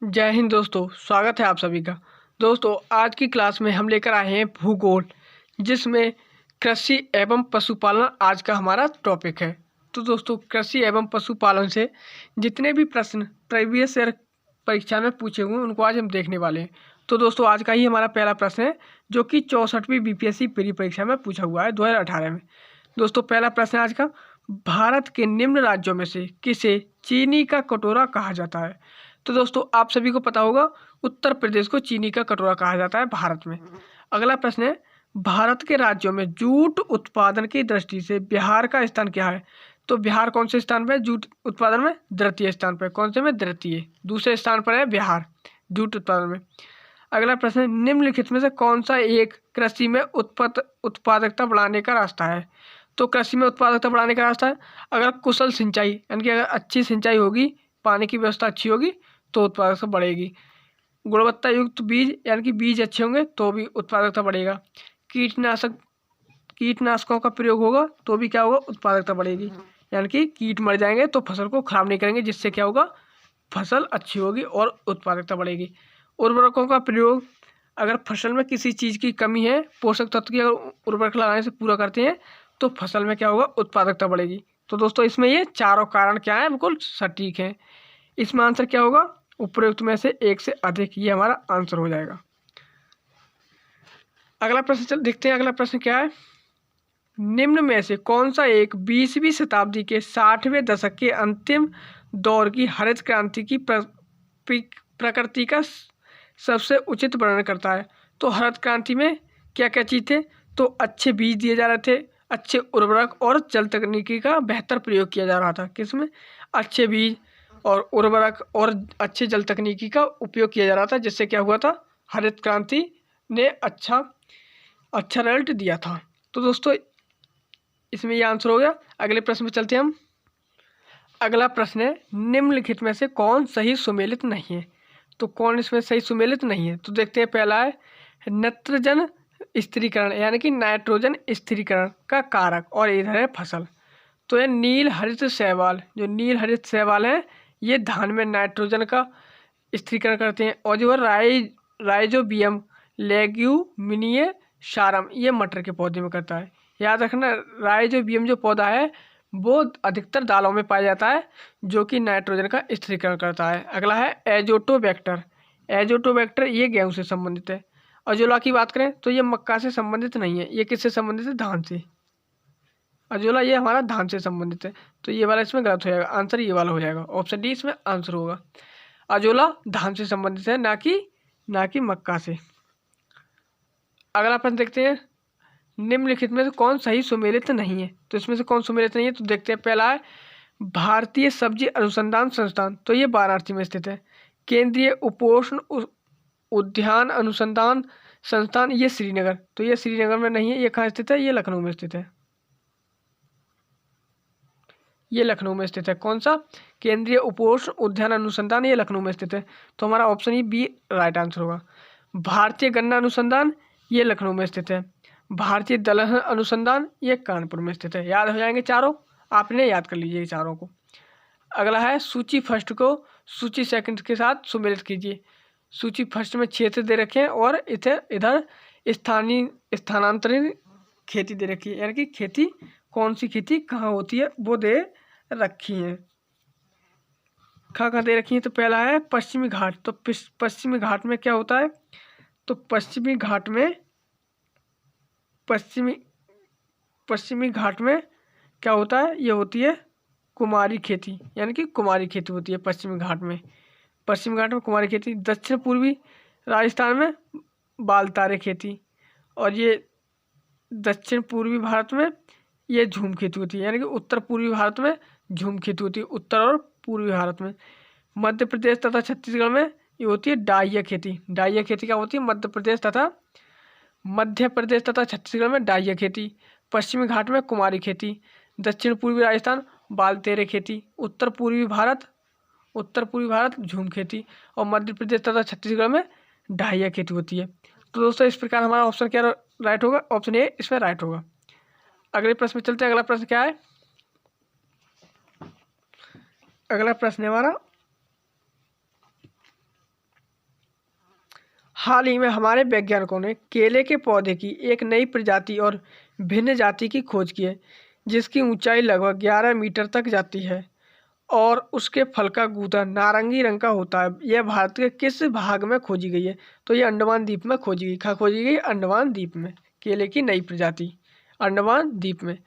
जय हिंद दोस्तों, स्वागत है आप सभी का। दोस्तों, आज की क्लास में हम लेकर आए हैं भूगोल, जिसमें कृषि एवं पशुपालन आज का हमारा टॉपिक है। तो दोस्तों, कृषि एवं पशुपालन से जितने भी प्रश्न प्रीवियस ईयर परीक्षा में पूछे हुए हैं उनको आज हम देखने वाले हैं। तो दोस्तों, आज का ही हमारा पहला प्रश्न है जो कि 64वीं बीपीएससी प्री परीक्षा में पूछा हुआ है 2018 में। दोस्तों, पहला प्रश्न आज का, भारत के निम्न राज्यों में से किसे चीनी का कटोरा कहा जाता है? तो दोस्तों, आप सभी को पता होगा, उत्तर प्रदेश को चीनी का कटोरा कहा जाता है भारत में। अगला प्रश्न है, भारत के राज्यों में जूट उत्पादन की दृष्टि से बिहार का स्थान क्या है? तो बिहार कौन से स्थान पर है जूट उत्पादन में? द्वितीय स्थान पर। कौन से में? द्वितीय, दूसरे स्थान पर है बिहार जूट उत्पादन में। अगला प्रश्न है, निम्नलिखित में से कौन सा एक कृषि में उत्पादकता बढ़ाने का रास्ता है? तो कृषि में उत्पादकता बढ़ाने का रास्ता है, अगर कुशल सिंचाई यानी कि अगर अच्छी सिंचाई होगी, पानी की व्यवस्था अच्छी होगी तो उत्पादकता बढ़ेगी। गुणवत्ता युक्त बीज यानी कि बीज अच्छे होंगे तो भी उत्पादकता बढ़ेगा। कीटनाशकों का प्रयोग होगा तो भी क्या होगा? उत्पादकता बढ़ेगी। यानी कि कीट मर जाएंगे तो फसल को खराब नहीं करेंगे, जिससे क्या होगा? फसल अच्छी होगी और उत्पादकता बढ़ेगी। उर्वरकों का प्रयोग, अगर फसल में किसी चीज़ की कमी है, पोषक तत्व की, अगर उर्वरक लगाने से पूरा करते हैं तो फसल में क्या होगा? उत्पादकता बढ़ेगी। तो दोस्तों, इसमें ये चारों कारण क्या है? बिल्कुल सटीक है। इसमें आंसर क्या होगा? उपरोक्त में से एक से अधिक, ये हमारा आंसर हो जाएगा। अगला प्रश्न देखते हैं, अगला प्रश्न क्या है, निम्न में से कौन सा एक 20वीं शताब्दी के 60वें दशक के अंतिम दौर की हरित क्रांति की प्रकृति का सबसे उचित वर्णन करता है? तो हरित क्रांति में क्या क्या चीज थे? तो अच्छे बीज दिए जा रहे थे, अच्छे उर्वरक और जल तकनीकी का बेहतर प्रयोग किया जा रहा था। किसमें? अच्छे बीज और उर्वरक और अच्छे जल तकनीकी का उपयोग किया जा रहा था, जिससे क्या हुआ था? हरित क्रांति ने अच्छा रिजल्ट दिया था। तो दोस्तों, इसमें ये आंसर हो गया। अगले प्रश्न में चलते हैं हम। अगला प्रश्न है, निम्नलिखित में से कौन सही सुमेलित नहीं है? तो कौन इसमें सही सुमेलित नहीं है? तो देखते हैं, पहला है नत्रजन स्थिरीकरण यानी कि नाइट्रोजन स्थिरीकरण का कारक, और इधर है फसल। तो ये नील हरित शैवाल, जो नील हरित शैवाल है, ये धान में नाइट्रोजन का स्थिरीकरण करते हैं। और जो राइजोबियम लेग्यूमिनिये शारम, ये मटर के पौधे में करता है। याद रखना, राइजोबियम जो पौधा है वो अधिकतर दालों में पाया जाता है, जो कि नाइट्रोजन का स्थिरीकरण करता है। अगला है एजोटोबैक्टर। एजोटोबैक्टर ये गेहूं से संबंधित है। अजोला की बात करें तो ये मक्का से संबंधित नहीं है, ये किससे संबंधित है? धान से। अजोला ये हमारा धान से संबंधित है, तो ये वाला इसमें गलत हो जाएगा, आंसर ये वाला हो जाएगा, ऑप्शन डी इसमें आंसर होगा। अजोला धान से संबंधित है, ना कि मक्का से। अगला प्रश्न देखते हैं, निम्नलिखित में से कौन सही सुमेलित नहीं है? तो इसमें से कौन सुमेलित नहीं है? तो देखते हैं, पहला है भारतीय सब्जी अनुसंधान संस्थान, तो ये वाराणसी में स्थित है। केंद्रीय उपोष्ण उद्यान अनुसंधान संस्थान, ये श्रीनगर, तो ये श्रीनगर में नहीं है। ये कहाँ स्थित है? ये लखनऊ में स्थित है। ये लखनऊ में स्थित है। कौन सा? केंद्रीय उपोष्ण उद्यान अनुसंधान, ये लखनऊ में स्थित है। तो हमारा ऑप्शन ही बी राइट आंसर होगा। भारतीय गन्ना अनुसंधान, ये लखनऊ में स्थित है। भारतीय दलहन अनुसंधान, ये कानपुर में स्थित है। याद हो जाएंगे चारों, आपने याद कर लीजिए चारों को। अगला है सूची फर्स्ट को सूची सेकंड के साथ सुमेलित कीजिए। सूची फर्स्ट में क्षेत्र दे रखे हैं और इधर स्थानीय स्थानांतरित खेती दे रखी है, यानी कि खेती, कौन सी खेती कहाँ होती है वो दे रखी है। कहाँ दे रखी है? तो पहला है पश्चिमी घाट। तो पश्चिमी घाट में क्या होता है? तो पश्चिमी घाट में क्या होता है? ये होती है कुमारी खेती, यानी कि कुमारी खेती होती है पश्चिमी घाट में। कुमारी खेती। दक्षिण पूर्वी राजस्थान में बालतारे खेती, और ये दक्षिण पूर्वी भारत में ये झूम खेती होती है, यानी कि उत्तर पूर्वी भारत में झूम खेती होती है, उत्तर और पूर्वी भारत में। मध्य प्रदेश तथा छत्तीसगढ़ में ये होती है डाइया खेती। डाइया खेती क्या होती है? मध्य प्रदेश तथा छत्तीसगढ़ में डाइया खेती। पश्चिमी घाट में कुमारी खेती। दक्षिण पूर्वी राजस्थान बालतेरे खेती। उत्तर पूर्वी भारत झूम खेती, और मध्य प्रदेश तथा छत्तीसगढ़ में डाइया खेती होती है। तो दोस्तों, इस प्रकार हमारा ऑप्शन क्या राइट होगा? ऑप्शन ए इसमें राइट होगा। अगले प्रश्न में चलते हैं। अगला प्रश्न क्या है? अगला प्रश्न है हमारा, हाल ही में हमारे वैज्ञानिकों ने केले के पौधे की एक नई प्रजाति और भिन्न जाति की खोज की है, जिसकी ऊंचाई लगभग 11 मीटर तक जाती है और उसके फल का गूदा नारंगी रंग का होता है। यह भारत के किस भाग में खोजी गई है? तो ये अंडमान द्वीप में खोजी गई। कहाँ खोजी गई? अंडमान द्वीप में। केले की नई प्रजाति अंडमान द्वीप में।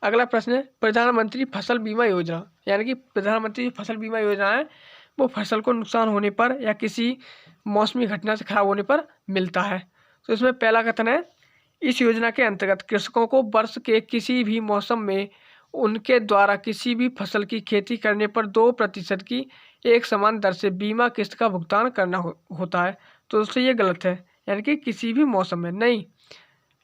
अगला प्रश्न है प्रधानमंत्री फसल बीमा योजना, यानी कि प्रधानमंत्री फसल बीमा योजना है वो फसल को नुकसान होने पर या किसी मौसमी घटना से खराब होने पर मिलता है। तो इसमें पहला कथन है इस योजना के अंतर्गत कृषकों को वर्ष के किसी भी मौसम में उनके द्वारा किसी भी फसल की खेती करने पर 2% की एक समान दर से बीमा किस्त का भुगतान करना होता है। तो दोस्तों ये गलत है, यानी कि किसी भी मौसम में नहीं।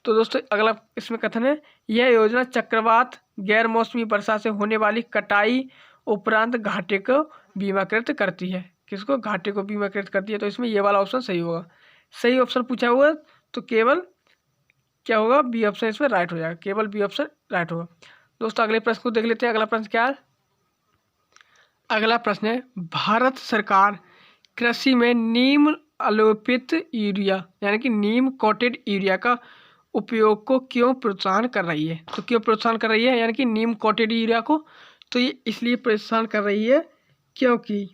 तो दोस्तों अगला इसमें कथन है यह योजना चक्रवात गैर मौसमी वर्षा से होने वाली कटाई उपरांत घाटे को बीमाकृत करती है। किसको? घाटे को बीमाकृत करती है। तो इसमें ये वाला ऑप्शन सही होगा। सही ऑप्शन पूछा हुआ तो केवल क्या होगा? बी ऑप्शन इसमें राइट हो जाएगा। केवल बी ऑप्शन राइट होगा। दोस्तों अगले प्रश्न को देख लेते हैं। अगला प्रश्न क्या है? अगला प्रश्न है भारत सरकार कृषि में नीम आलोपित यूरिया यानी कि नीम कोटेड यूरिया का उपयोग को क्यों प्रोत्साहन कर रही है? तो क्यों प्रोत्साहन कर रही है यानी कि नीम कोटेड यूरिया को? तो ये इसलिए प्रोत्साहन कर रही है क्योंकि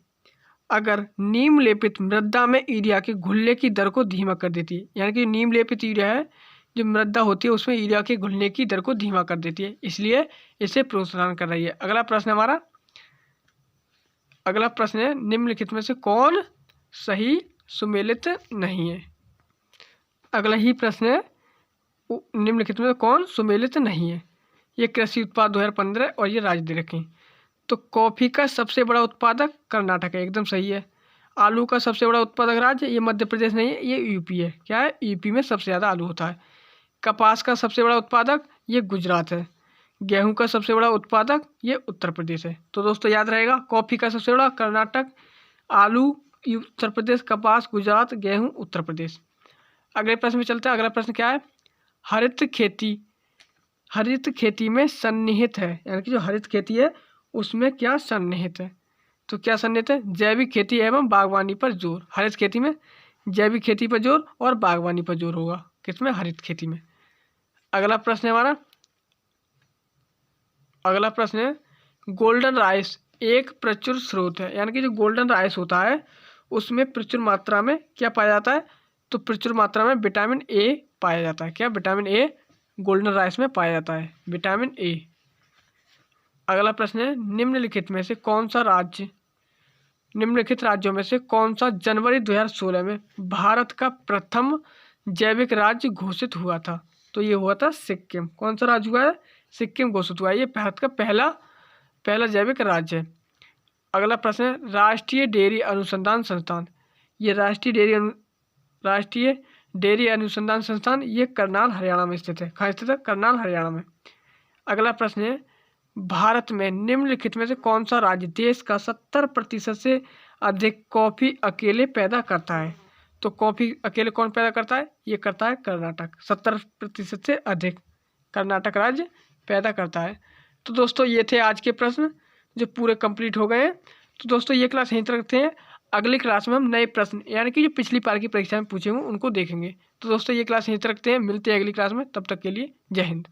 अगर नीम लेपित मृदा में यूरिया के घुलने की दर को धीमा कर देती है, यानी कि नीम लेपित यूरिया है जो मृदा होती है उसमें यूरिया के घुलने की दर को धीमा कर देती है, इसलिए इसे प्रोत्साहन कर रही है। अगला प्रश्न हमारा अगला प्रश्न है निम्नलिखित में से कौन सही सुमेलित नहीं है? अगला ही प्रश्न है निम्नलिखित में कौन सुमेलित नहीं है? ये कृषि उत्पाद 2015 और ये राज्य दे रखें। तो कॉफ़ी का सबसे बड़ा उत्पादक कर्नाटक है, एकदम सही है। आलू का सबसे बड़ा उत्पादक राज्य ये मध्य प्रदेश नहीं है, ये यूपी है। क्या है? यूपी में सबसे ज़्यादा आलू होता है। कपास का सबसे बड़ा उत्पादक ये गुजरात है। गेहूं का सबसे बड़ा उत्पादक ये उत्तर प्रदेश है। तो दोस्तों याद रहेगा कॉफ़ी का सबसे बड़ा कर्नाटक, आलू उत्तर प्रदेश, कपास गुजरात, गेहूं उत्तर प्रदेश। अगले प्रश्न में चलते हैं। अगला प्रश्न क्या है? हरित खेती में सन्निहित है, यानी कि जो हरित खेती है उसमें क्या सन्निहित है? तो क्या सन्निहित है? जैविक खेती एवं बागवानी पर जोर। हरित खेती में जैविक खेती पर जोर और बागवानी पर जोर होगा। किसमें? हरित खेती में। अगला प्रश्न है हमारा अगला प्रश्न है गोल्डन राइस एक प्रचुर स्रोत है, यानी कि जो गोल्डन राइस होता है उसमें प्रचुर मात्रा में क्या पाया जाता है? तो प्रचुर मात्रा में विटामिन ए पाया जाता है। क्या? विटामिन ए गोल्डन राइस में पाया जाता है, विटामिन ए। अगला प्रश्न है निम्नलिखित राज्यों में से कौन सा जनवरी 2016 में भारत का प्रथम जैविक राज्य घोषित हुआ था? तो ये हुआ था सिक्किम। कौन सा राज्य हुआ है? सिक्किम घोषित हुआ है। ये भारत का पहला जैविक राज्य है। अगला प्रश्न है राष्ट्रीय डेयरी अनुसंधान संस्थान। ये राष्ट्रीय डेयरी अनुसंधान संस्थान ये करनाल हरियाणा में स्थित है। कहाँ स्थित है? करनाल हरियाणा में। अगला प्रश्न है भारत में निम्नलिखित में से कौन सा राज्य देश का 70% से अधिक कॉफ़ी अकेले पैदा करता है? तो कॉफ़ी अकेले कौन पैदा करता है? ये करता है कर्नाटक। 70% से अधिक कर्नाटक राज्य पैदा करता है। तो दोस्तों ये थे आज के प्रश्न जो पूरे कंप्लीट हो गए हैं। तो दोस्तों ये क्लास यहीं तक रखते हैं। अगली क्लास में हम नए प्रश्न यानी कि जो पिछली बार की परीक्षा में पूछे हुए उनको देखेंगे। तो दोस्तों ये क्लास यहीं तक रखते हैं। मिलते हैं अगली क्लास में, तब तक के लिए जय हिंद।